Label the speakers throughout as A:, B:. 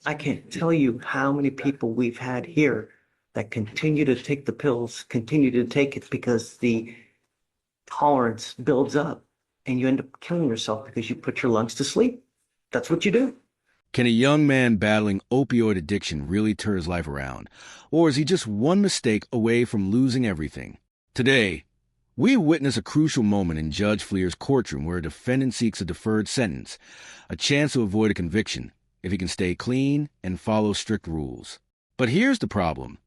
A: I can't tell you how many people we've had here that continue to take the pills, continue to take it because the tolerance builds up and you end up killing yourself because you put your lungs to sleep. That's what you do.
B: Can a young man battling opioid addiction really turn his life around? Or is he just one mistake away from losing everything? Today, we witness a crucial moment in Judge Fleer's courtroom where a defendant seeks a deferred sentence, a chance to avoid a conviction if he can stay clean and follow strict rules. But here's the problem.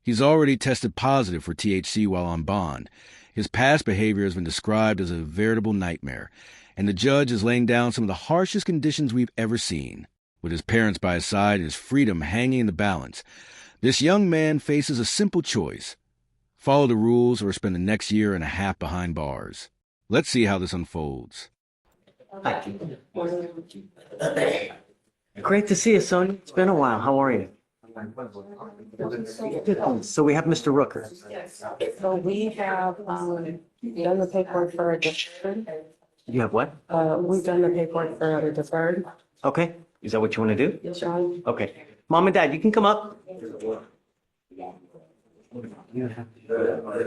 B: He's already tested positive for THC while on bond. His past behavior has been described as a veritable nightmare, and the judge is laying down some of the harshest conditions we've ever seen. With his parents by his side and his freedom hanging in the balance, this young man faces a simple choice: follow the rules or spend the next year and a half behind bars. Let's see how this unfolds.
A: Great to see you, Sonia. It's been a while. How are you? So we have Mr. Rooker.
C: So we have done the paperwork for a deferred.
A: You have what?
C: We've done the paperwork for a deferred.
A: Okay. Is that what you want to do?
C: Yes, John.
A: Okay. Mom and Dad, you can come up.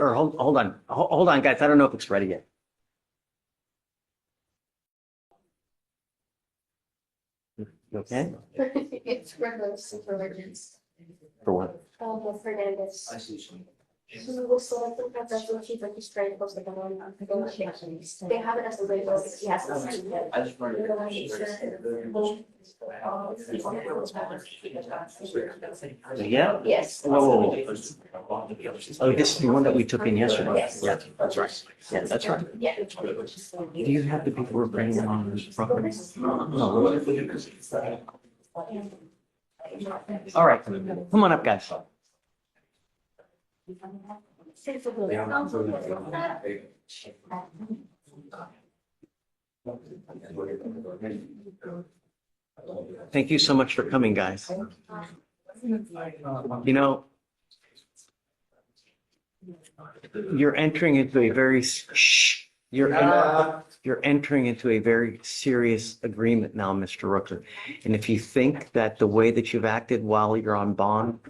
A: Or hold on. Hold on, guys. I don't know if it's ready yet. You okay?
D: It's regular supervisions.
A: For what?
D: Fernandez. He was selected as the chief of his trade post at the moment. They have it as a label. He has
A: Yeah?
D: Yes.
A: Whoa. Oh, this is the one that we took in yesterday.
D: Yes.
A: Yeah, that's right. Yeah, that's right.
D: Yeah.
A: Do you have the people we're bringing on property? No. All right. Come on up, guys. Thank you so much for coming, guys. You know, you're entering into a very you're entering into a very serious agreement now, Mr. Rooker. And if you think that the way that you've acted while you're on bond,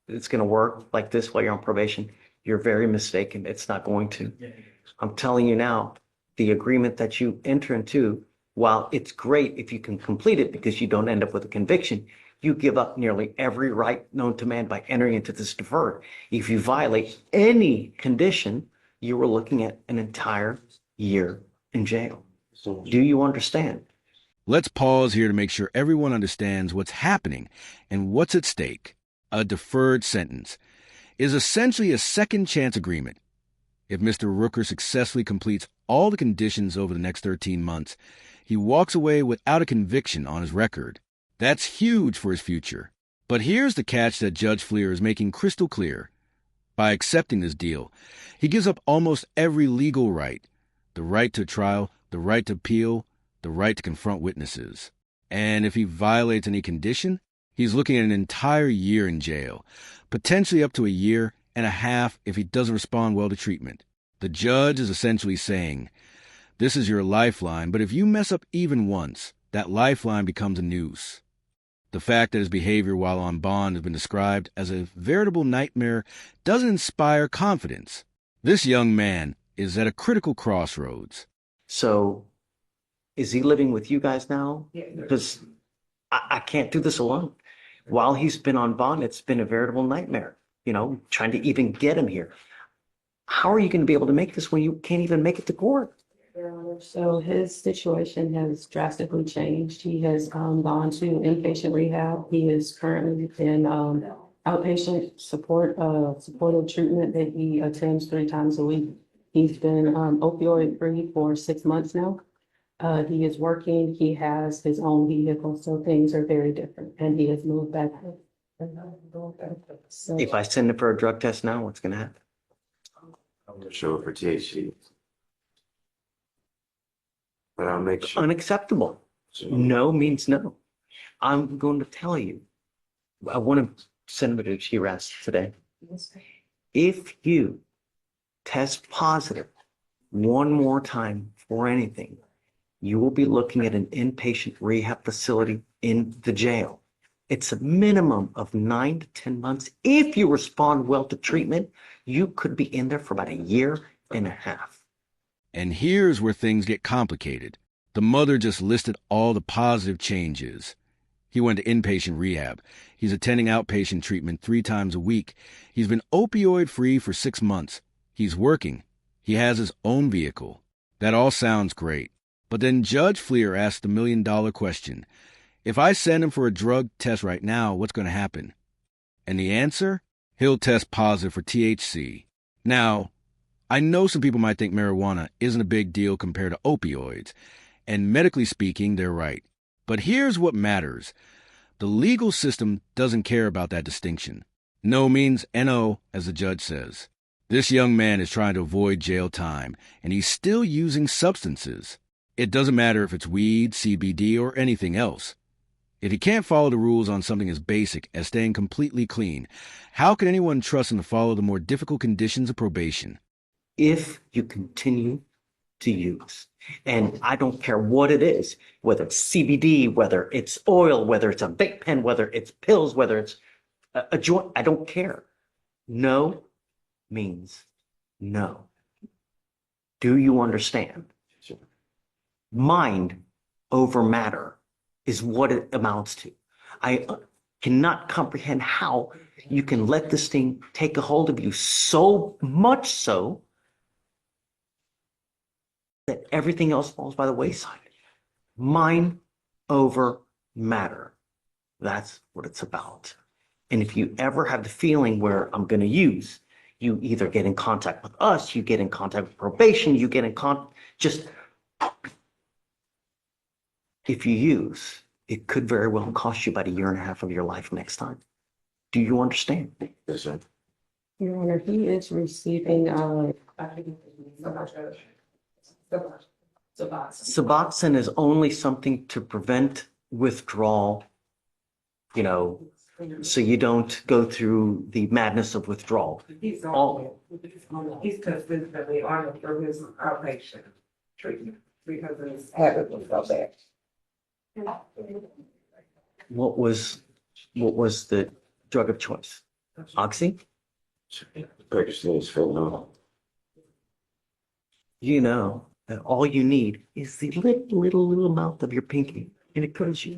A: it's gonna work like this while you're on probation, you're very mistaken. It's not going to. I'm telling you now, the agreement that you enter into, while it's great if you can complete it because you don't end up with a conviction, you give up nearly every right known to man by entering into this deferred. If you violate any condition, you were looking at an entire year in jail. Do you understand?
B: Let's pause here to make sure everyone understands what's happening and what's at stake. A deferred sentence is essentially a second chance agreement. If Mr. Rooker successfully completes all the conditions over the next 13 months, he walks away without a conviction on his record. That's huge for his future. But here's the catch that Judge Fleer is making crystal clear. By accepting this deal, he gives up almost every legal right: the right to trial, the right to appeal, the right to confront witnesses. And if he violates any condition, he's looking at an entire year in jail, potentially up to a year and a half if he doesn't respond well to treatment. The judge is essentially saying, this is your lifeline, but if you mess up even once, that lifeline becomes a noose. The fact that his behavior while on bond has been described as a veritable nightmare doesn't inspire confidence. This young man is at a critical crossroads.
A: So is he living with you guys now? Because I can't do this alone. While he's been on bond, it's been a veritable nightmare, trying to even get him here. How are you going to be able to make this when you can't even make it to court?
C: So his situation has drastically changed. He has gone to inpatient rehab. He is currently in outpatient supportive treatment that he attends 3 times a week. He's been opioid free for 6 months now. He is working. He has his own vehicle, so things are very different. And he has moved back. So,
A: If I send him for a drug test now, what's going to happen?
E: Show for THC. But I'll make sure.
A: Unacceptable. No means no. I'm going to tell you. I want to send him to Shiraz today. If you test positive one more time for anything, you will be looking at an inpatient rehab facility in the jail. It's a minimum of 9 to 10 months. If you respond well to treatment, you could be in there for about a year and a half.
B: And here's where things get complicated. The mother just listed all the positive changes. He went to inpatient rehab. He's attending outpatient treatment 3 times a week. He's been opioid free for 6 months. He's working. He has his own vehicle. That all sounds great. But then Judge Fleer asked the million-dollar question. If I send him for a drug test right now, what's going to happen? And the answer? He'll test positive for THC. Now, I know some people might think marijuana isn't a big deal compared to opioids, and medically speaking, they're right. But here's what matters. The legal system doesn't care about that distinction. No means NO, as the judge says. This young man is trying to avoid jail time, and he's still using substances. It doesn't matter if it's weed, CBD, or anything else. If he can't follow the rules on something as basic as staying completely clean, how can anyone trust him to follow the more difficult conditions of probation?
A: If you continue to use, and I don't care what it is, whether it's CBD, whether it's oil, whether it's a vape pen, whether it's pills, whether it's a joint, I don't care. No means no. Do you understand? Mind over matter is what it amounts to. I cannot comprehend how you can let this thing take a hold of you so much so that everything else falls by the wayside. Mind over matter. That's what it's about. And if you ever have the feeling where I'm going to use, you either get in contact with us, you get in contact with probation, you get in just if you use, it could very well cost you about a year and a half of your life next time. Do you understand?
E: Yes, sir.
C: Your Honor, he is receiving,
A: Suboxone is only something to prevent withdrawal, so you don't go through the madness of withdrawal.
F: He's consistently on it for his outpatient treatment because his habit was so bad.
A: What was the drug of choice? Oxy?
E: Pakistan is fentanyl.
A: You know that all you need is the little amount of your pinky, and it kills you.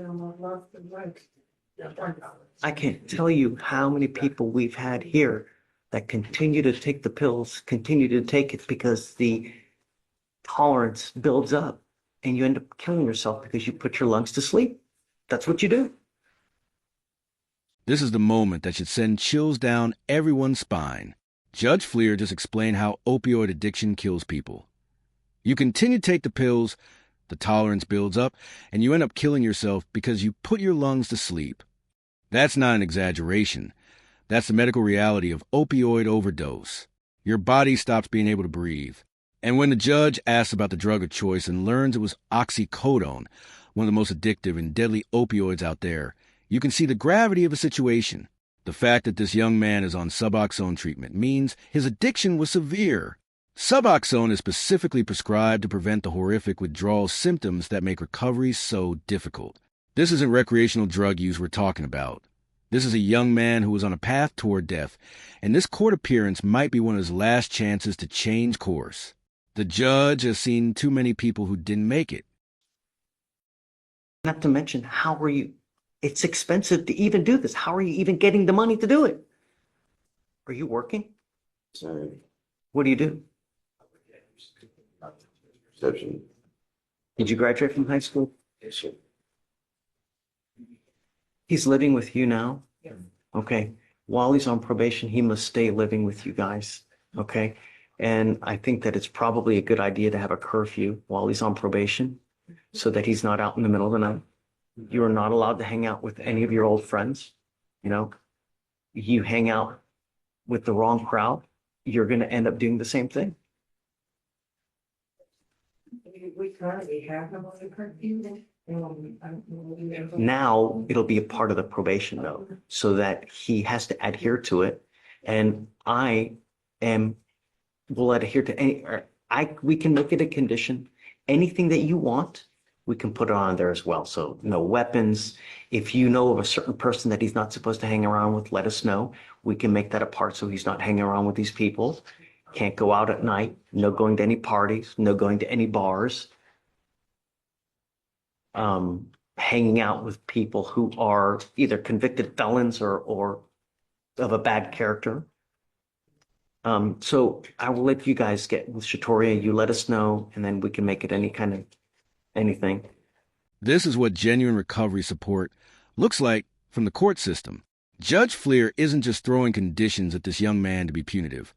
A: I can't tell you how many people we've had here that continue to take the pills, continue to take it because the tolerance builds up and you end up killing yourself because you put your lungs to sleep. That's what you do.
B: This is the moment that should send chills down everyone's spine. Judge Fleer just explained how opioid addiction kills people. You continue to take the pills, the tolerance builds up, and you end up killing yourself because you put your lungs to sleep. That's not an exaggeration. That's the medical reality of opioid overdose. Your body stops being able to breathe. And when the judge asks about the drug of choice and learns it was oxycodone, one of the most addictive and deadly opioids out there, you can see the gravity of a situation. The fact that this young man is on Suboxone treatment means his addiction was severe. Suboxone is specifically prescribed to prevent the horrific withdrawal symptoms that make recovery so difficult. This isn't recreational drug use we're talking about. This is a young man who was on a path toward death, and this court appearance might be one of his last chances to change course. The judge has seen too many people who didn't make it.
A: Not to mention, it's expensive to even do this. How are you even getting the money to do it? Are you working?
E: Sorry.
A: What do you do?
E: Reception.
A: Did you graduate from high school?
E: Yes, sir.
A: He's living with you now?
F: Yes.
A: Okay. While he's on probation, he must stay living with you guys. Okay. And I think that it's probably a good idea to have a curfew while he's on probation so that he's not out in the middle of the night. You are not allowed to hang out with any of your old friends. You hang out with the wrong crowd, you're going to end up doing the same thing.
F: We currently have him on the curfew.
A: Now it'll be a part of the probation though, so that he has to adhere to it. And will adhere to we can make it a condition. Anything that you want, we can put it on there as well. So no weapons. If you know of a certain person that he's not supposed to hang around with, let us know. We can make that a part so he's not hanging around with these people. Can't go out at night. No going to any parties. No going to any bars. Hanging out with people who are either convicted felons or of a bad character. So I will let you guys get with Shatoria. You let us know, and then we can make it any kind of anything.
B: This is what genuine recovery support looks like from the court system. Judge Fleer isn't just throwing conditions at this young man to be punitive.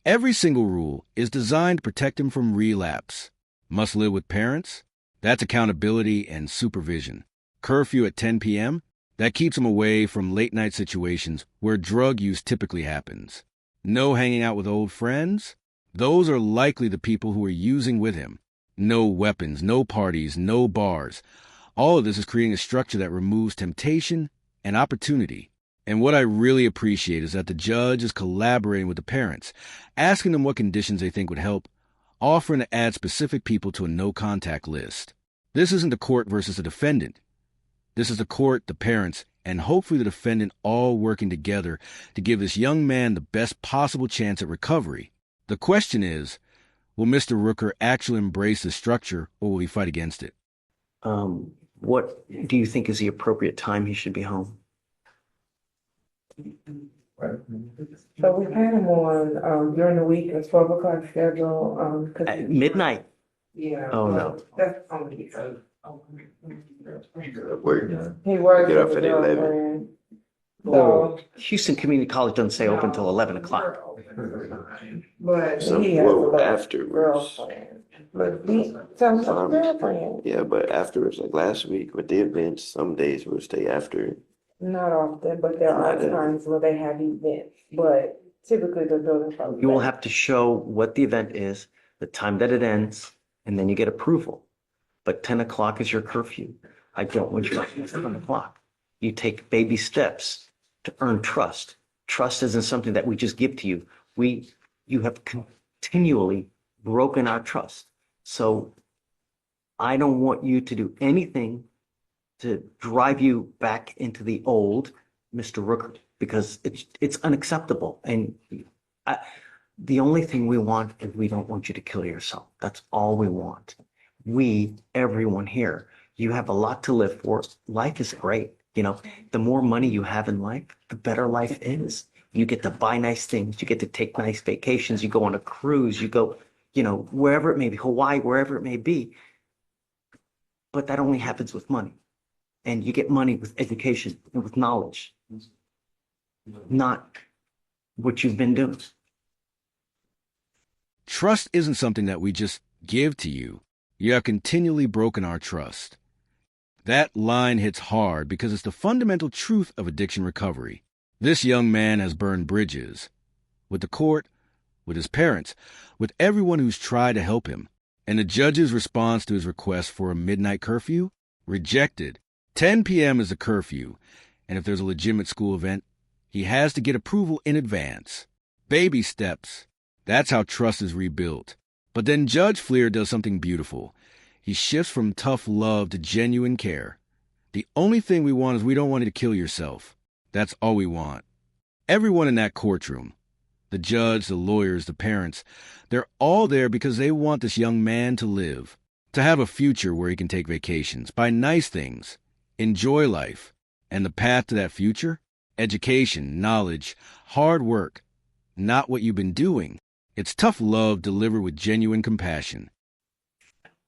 B: Every single rule is designed to protect him from relapse. Must live with parents? That's accountability and supervision. Curfew at 10 p.m.? That keeps him away from late-night situations where drug use typically happens. No hanging out with old friends? Those are likely the people who are using with him. No weapons, no parties, no bars. All of this is creating a structure that removes temptation and opportunity. And what I really appreciate is that the judge is collaborating with the parents, asking them what conditions they think would help, offering to add specific people to a no-contact list. This isn't the court versus the defendant. This is the court, the parents, and hopefully the defendant all working together to give this young man the best possible chance at recovery. The question is, will Mr. Rooker actually embrace the structure, or will he fight against it?
A: What do you think is the appropriate time he should be home?
F: So we had him on, during the week, a 12 o'clock schedule,
A: At midnight?
F: Yeah.
A: Oh,
F: but
A: no.
F: That's only.
E: Work.
F: He works.
E: Get off
F: with
E: at
F: a
E: 11.
F: girlfriend.
A: Oh,
F: So,
A: Houston Community College doesn't say open until 11 o'clock.
F: but
E: Some,
F: he has a
E: well,
F: little
E: afterwards.
F: girlfriend. But he, tell him
E: Um,
F: girlfriend.
E: Yeah, but afterwards, like last week with the events, some days we'll stay after.
F: Not often, but there are
E: Not that-
F: times where they have events, but typically the building.
A: You will have to show what the event is, the time that it ends, and then you get approval. But 10 o'clock is your curfew. I don't want you to at 10 o'clock. You take baby steps to earn trust. Trust isn't something that we just give to you. You have continually broken our trust. So I don't want you to do anything to drive you back into the old Mr. Rooker, because it's unacceptable. And the only thing we want is we don't want you to kill yourself. That's all we want. Everyone here, you have a lot to live for. Life is great. You know, the more money you have in life, the better life is. You get to buy nice things. You get to take nice vacations. You go on a cruise. You go, wherever it may be, Hawaii, wherever it may be. But that only happens with money. And you get money with education and with knowledge, not what you've been doing.
B: Trust isn't something that we just give to you. You have continually broken our trust. That line hits hard because it's the fundamental truth of addiction recovery. This young man has burned bridges with the court, with his parents, with everyone who's tried to help him. And the judge's response to his request for a midnight curfew? Rejected. 10 p.m. is the curfew, and if there's a legitimate school event, he has to get approval in advance. Baby steps. That's how trust is rebuilt. But then Judge Fleer does something beautiful. He shifts from tough love to genuine care. The only thing we want is we don't want you to kill yourself. That's all we want. Everyone in that courtroom, the judge, the lawyers, the parents, they're all there because they want this young man to live, to have a future where he can take vacations, buy nice things, enjoy life. And the path to that future? Education, knowledge, hard work. Not what you've been doing. It's tough love delivered with genuine compassion.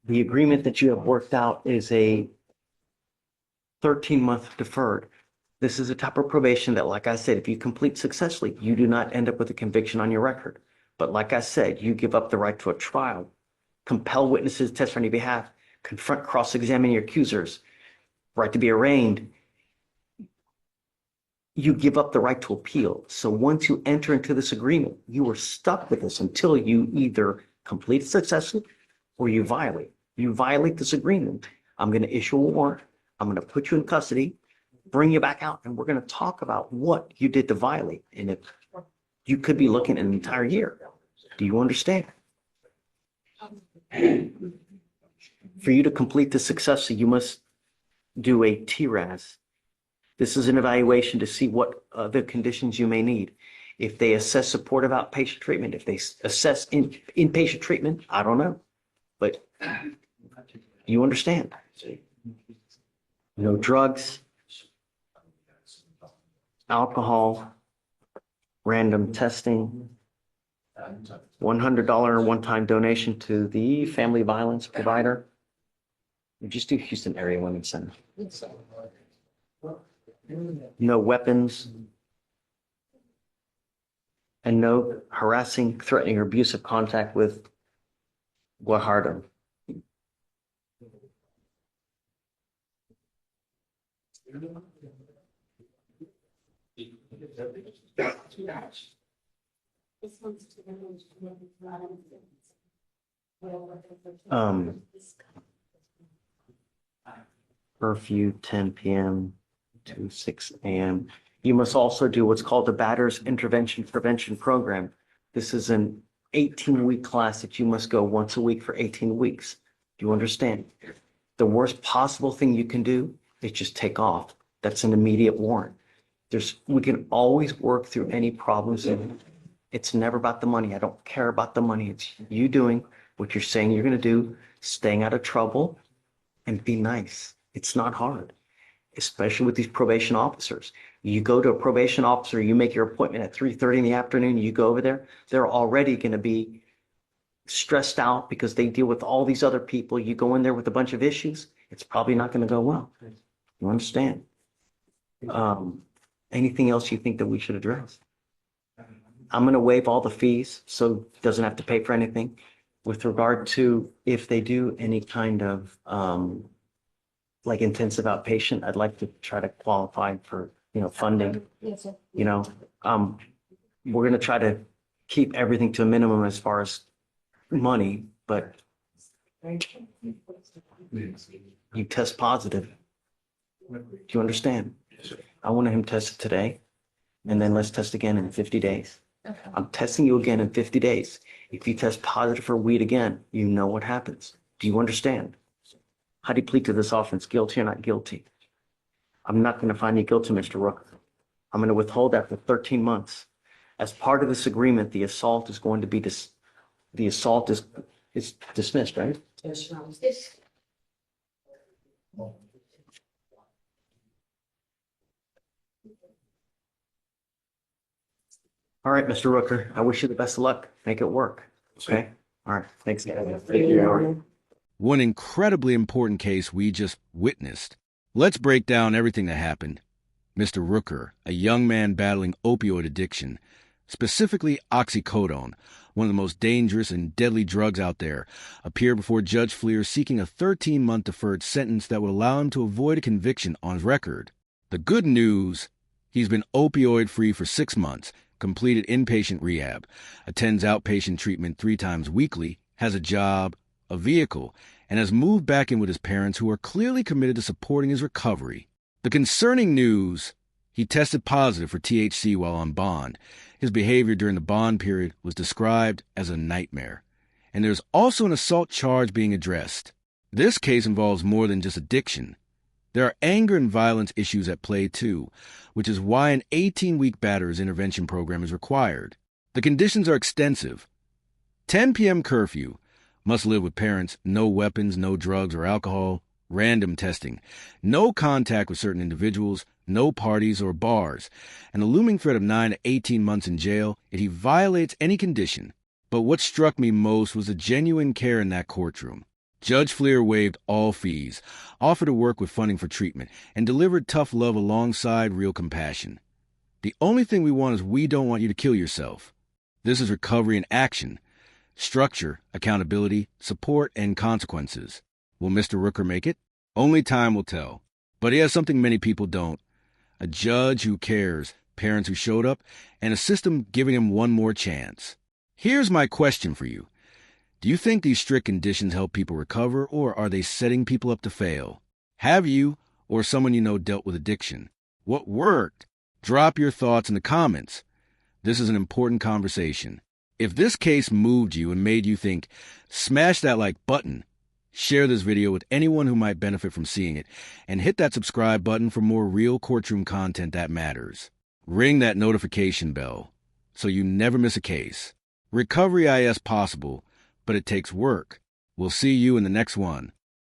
A: The agreement that you have worked out is a 13-month deferred. This is a type of probation that, like I said, if you complete successfully, you do not end up with a conviction on your record. But like I said, you give up the right to a trial, compel witnesses to testify on your behalf, confront, cross-examine your accusers, right to be arraigned. You give up the right to appeal. So once you enter into this agreement, you are stuck with this until you either complete it successfully or you violate. You violate this agreement, I'm going to issue a warrant. I'm going to put you in custody, bring you back out, and we're going to talk about what you did to violate. And if you could be looking at an entire year. Do you understand? For you to complete this successfully, you must do a TRAS. This is an evaluation to see what other conditions you may need. If they assess supportive outpatient treatment, if they assess inpatient treatment, I don't know. But you understand. No drugs, alcohol, random testing, $100 one-time donation to the family violence provider. You just do Houston Area Women's Center. No weapons. And no harassing, threatening, or abusive contact with Guajardo. Curfew 10 p.m. to 6 a.m. You must also do what's called the Batterer's Intervention Prevention Program. This is an 18-week class that you must go once a week for 18 weeks. Do you understand? The worst possible thing you can do is just take off. That's an immediate warrant. We can always work through any problems. And it's never about the money. I don't care about the money. It's you doing what you're saying you're going to do, staying out of trouble, and be nice. It's not hard, especially with these probation officers. You go to a probation officer, you make your appointment at 3:30 in the afternoon, you go over there, they're already going to be stressed out because they deal with all these other people. You go in there with a bunch of issues, it's probably not going to go well. You understand? Anything else you think that we should address? I'm going to waive all the fees, so it doesn't have to pay for anything. With regard to if they do any kind of like intensive outpatient, I'd like to try to qualify for, funding.
D: Yes, sir.
A: We're going to try to keep everything to a minimum as far as money, but you test positive. Do you understand? I want him tested today, and then let's test again in 50 days.
D: Okay.
A: I'm testing you again in 50 days. If you test positive for weed again, you know what happens. Do you understand? How do you plead to this offense? Guilty or not guilty? I'm not going to find you guilty, Mr. Rooker. I'm going to withhold that for 13 months. As part of this agreement, the assault is going to be the assault is dismissed, right?
C: Yes, Your Honor.
D: This,
A: All right, Mr. Rooker, I wish you the best of luck. Make it work. Okay? All right. Thanks, guys.
F: Thank you, Your Honor.
B: One incredibly important case we just witnessed. Let's break down everything that happened. Mr. Rooker, a young man battling opioid addiction, specifically oxycodone, one of the most dangerous and deadly drugs out there, appeared before Judge Fleer seeking a 13-month deferred sentence that would allow him to avoid a conviction on his record. The good news, he's been opioid-free for 6 months, completed inpatient rehab, attends outpatient treatment 3 times weekly, has a job, a vehicle, and has moved back in with his parents who are clearly committed to supporting his recovery. The concerning news, he tested positive for THC while on bond. His behavior during the bond period was described as a nightmare. And there's also an assault charge being addressed. This case involves more than just addiction. There are anger and violence issues at play too, which is why an 18-week batterer's intervention program is required. The conditions are extensive. 10 p.m. curfew, must live with parents, no weapons, no drugs or alcohol, random testing, no contact with certain individuals, no parties or bars, and a looming threat of 9 to 18 months in jail if he violates any condition. But what struck me most was the genuine care in that courtroom. Judge Fleer waived all fees, offered to work with funding for treatment, and delivered tough love alongside real compassion. The only thing we want is we don't want you to kill yourself. This is recovery in action. Structure, accountability, support, and consequences. Will Mr. Rooker make it? Only time will tell. But he has something many people don't. A judge who cares, parents who showed up, and a system giving him one more chance. Here's my question for you. Do you think these strict conditions help people recover, or are they setting people up to fail? Have you, or someone you know, dealt with addiction? What worked? Drop your thoughts in the comments. This is an important conversation. If this case moved you and made you think, smash that like button. Share this video with anyone who might benefit from seeing it, and hit that subscribe button for more real courtroom content that matters. Ring that notification bell so you never miss a case. Recovery is possible, but it takes work. We'll see you in the next one.